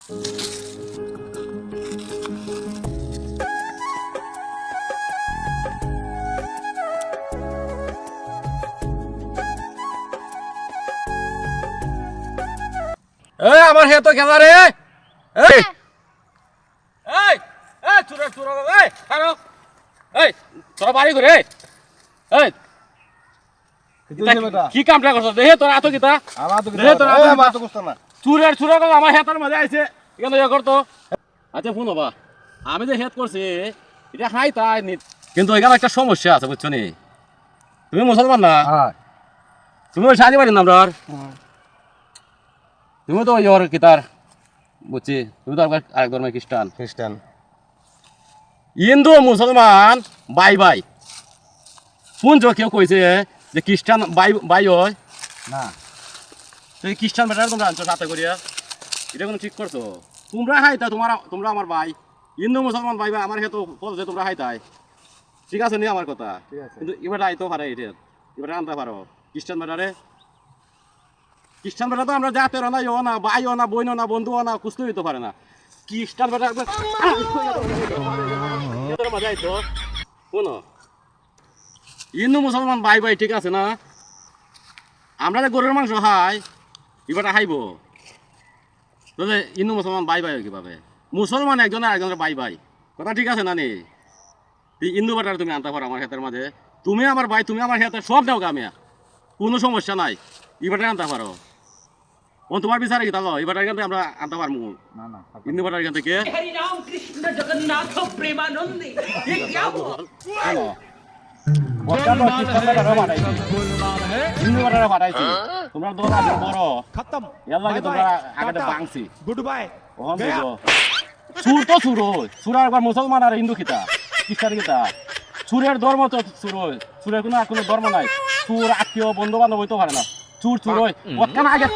এই আমার হে তো গেলা রে। এই এই এই চুরা চুরা এই আরো এই তোরা বাড়ি করে এই কি কামটা করছ দেহে তোরা আতো কিতা দেহে তোরা আতো করছ না চুরের চুরা করে আমার হেতার মধ্যে আইছে কেন ইয়া করতো। আচ্ছা ফোন বাবা আমি যে হেত করছি এটা হাই তাই কিন্তু এখানে একটা সমস্যা আছে বুঝছো নি। তুমি মুসলমান না তুমি ওই শাদি বাড়ি না আমরা তুমি তো ওই ওর কিতার বুঝছি তুমি তো আরেক ধর্মের খ্রিস্টান হিন্দু মুসলমান বাই বাই শুনছো কেউ কইছে যে খ্রিস্টান বাই বাই হয় না তুই খ্রিস্টান বেটার তোমরা আনছো সাথে করিয়া এটা কোনো ঠিক করছো তোমরা হাইতা তোমরা আমার ভাই হিন্দু মুসলমান ভাই ভাই আমার হেতু বলছে তোমরা হাইতাই ঠিক আছে নি আমার কথা কিন্তু এবার আইতেও পারে এটা এবার আনতে পারো খ্রিস্টান বেটা তো আমরা জাতের না ইও না ভাইও না বইনও না বন্ধুও না কুস্তুই হইতে পারে না খ্রিস্টান বেটা একবার মজা আইতো শোনো হিন্দু মুসলমান ভাই ভাই ঠিক আছে না আমরা যে গরুর মাংস খাই এবার খাইব তাহলে হিন্দু মুসলমান ভাই ভাই কিভাবে মুসলমান একজনের আরেকজনের ভাই ভাই কথা ঠিক আছে না নি হিন্দু বেটার তুমি আনতে পারো আমার ক্ষেতের মাঝে তুমি আমার ভাই তুমি আমার ক্ষেত্রে সব দেও গামিয়া কোনো সমস্যা নাই এবারে আনতে পারো ও তোমার বিচারে কি তাহলে এবার এখান থেকে আমরা আনতে পারবো না না হিন্দু বেটার এখান থেকে হরি রাম কৃষ্ণ জগন্নাথ প্রেমানন্দে এ কি হলো হিন্দু বেটারা পাঠাইছি তোমরা দোরা বড় খতম এর লাগে তোমরা আগে বাংছি গুড বাই ওহন বুঝো সুর তো সুর হয় সুর একবার মুসলমান আর হিন্দু কিতা খ্রিস্টান কিতা সুরের ধর্ম তো সুর হয় সুরের কোনো ধর্ম নাই সুর আত্মীয় বন্ধু বান্ধব হইতে পারে না চুর চুর হয় আগে